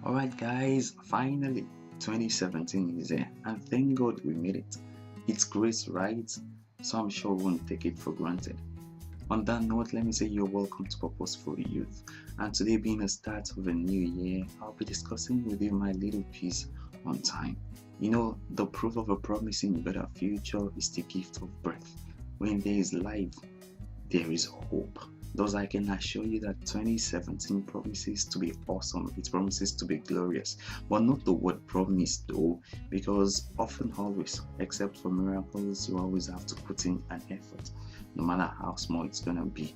Alright, guys, finally 2017 is here, and thank God we made it. It's grace, right? So I'm sure we won't take it for granted. On that note, let me say you're welcome to Purposeful Youth. And today, being the start of a new year, I'll be discussing with you my little piece on time. The proof of a promising better future is the gift of birth. When there is life, there is hope. Thus, I can assure you that 2017 promises to be awesome. It promises to be glorious, but not the word promise though, because often, always, except for miracles, you always have to put in an effort, no matter how small it's gonna be.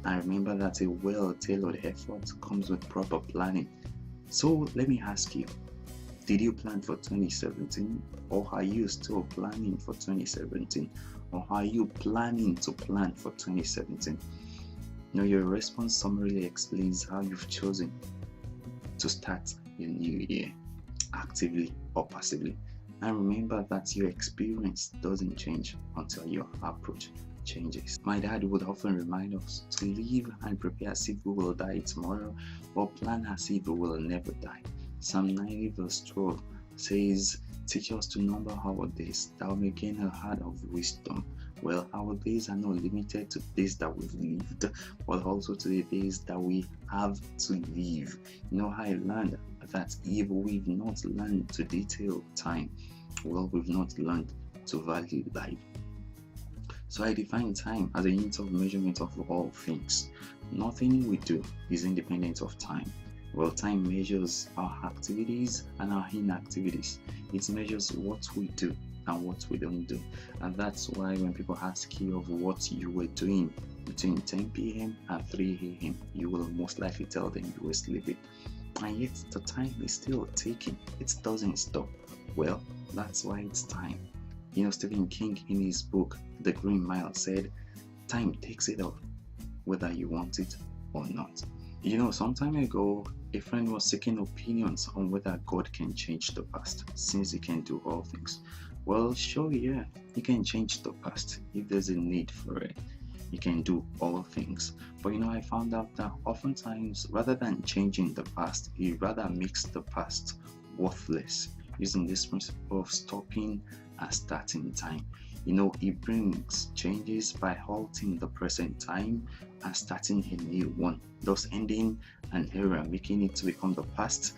And remember that a well-tailored effort comes with proper planning. So let me ask you, did you plan for 2017, or are you still planning for 2017, or are you planning to plan for 2017? Your response summarily explains how you've chosen to start your new year, actively or passively. And remember that your experience doesn't change until your approach changes. My dad would often remind us to live and prepare as if we will die tomorrow, or plan as if we will never die. Psalm 90 verse 12 says, "Teach us to number our days, that we may gain a heart of wisdom." Well, our days are not limited to days that we've lived, but also to the days that we have to live. I learned that if we've not learned to detail time, well, we've not learned to value life. So I define time as a unit of measurement of all things. Nothing we do is independent of time. Well, time measures our activities and our inactivities. It measures what we do and what we don't do. And that's why when people ask you of what you were doing between 10 p.m. and 3 a.m., you will most likely tell them you were sleeping. And yet the time is still ticking. It doesn't stop. Well, that's why it's time. Stephen King in his book, The Green Mile, said, "Time takes it all, whether you want it or not." Some time ago, a friend was seeking opinions on whether God can change the past, since He can do all things. Well, sure, yeah, He can change the past if there's a need for it. He can do all things. But I found out that oftentimes, rather than changing the past, He rather makes the past worthless, using this principle of stopping and starting time. He brings changes by halting the present time and starting a new one, thus ending an era, making it to become the past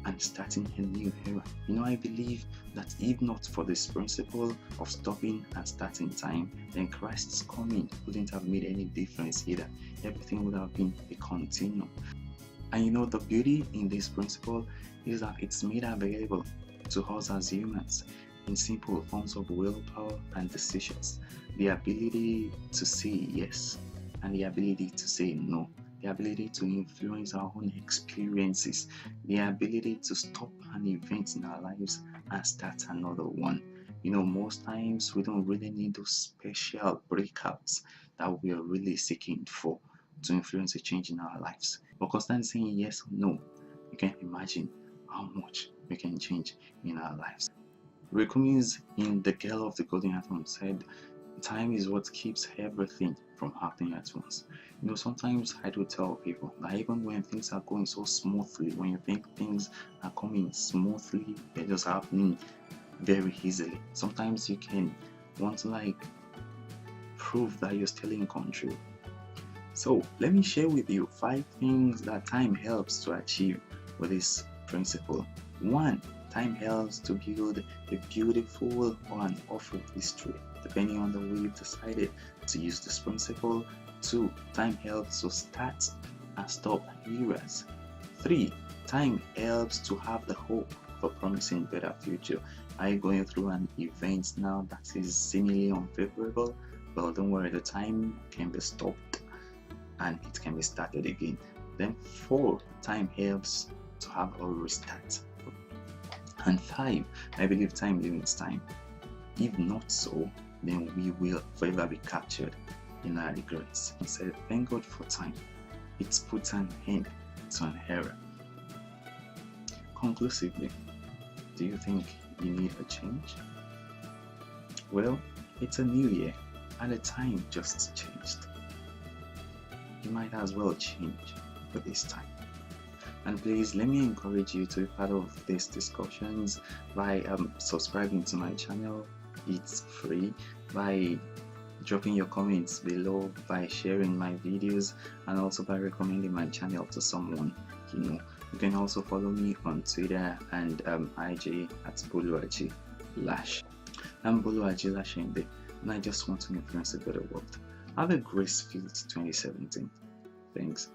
and starting a new era. I believe that if not for this principle of stopping and starting time, then Christ's coming wouldn't have made any difference either. Everything would have been a continuum. And the beauty in this principle is that it's made available to us as humans in simple forms of willpower and decisions. The ability to say yes and the ability to say no. The ability to influence our own experiences. The ability to stop an event in our lives and start another one. Most times we don't really need those special breakouts that we are really seeking for to influence a change in our lives. But constantly saying yes or no, you can imagine how much we can change in our lives. Ray Cummings in The Girl of the Golden Atom said, "Time is what keeps everything from happening at once." Sometimes I do tell people that even when things are going so smoothly, when you think things are coming smoothly, they're just happening very easily. Sometimes you can want to prove that you're still in control. So let me share with you 5 things that time helps to achieve with this principle. 1. Time helps to build a beautiful or an awful history, depending on the way you've decided to use this principle. 2. Time helps to start and stop eras. 3. Time helps to have the hope of a promising better future. Are you going through an event now that is seemingly unfavorable? Well, don't worry, the time can be stopped and it can be started again. Then 4. Time helps to have a restart. And 5, I believe time limits time. If not so, then we will forever be captured in our regrets. Instead, thank God for time. It puts an end to an era. Conclusively, do you think you need a change? Well, it's a new year and the time just changed. You might as well change with this time. And please let me encourage you to be part of these discussions by subscribing to my channel. It's free. By dropping your comments below, by sharing my videos, and also by recommending my channel to someone you know. You can also follow me on Twitter and IG at Buluaji Lash. I'm Buluaji Lashende, and I just want to influence a better world. Have a grace-filled 2017. Thanks.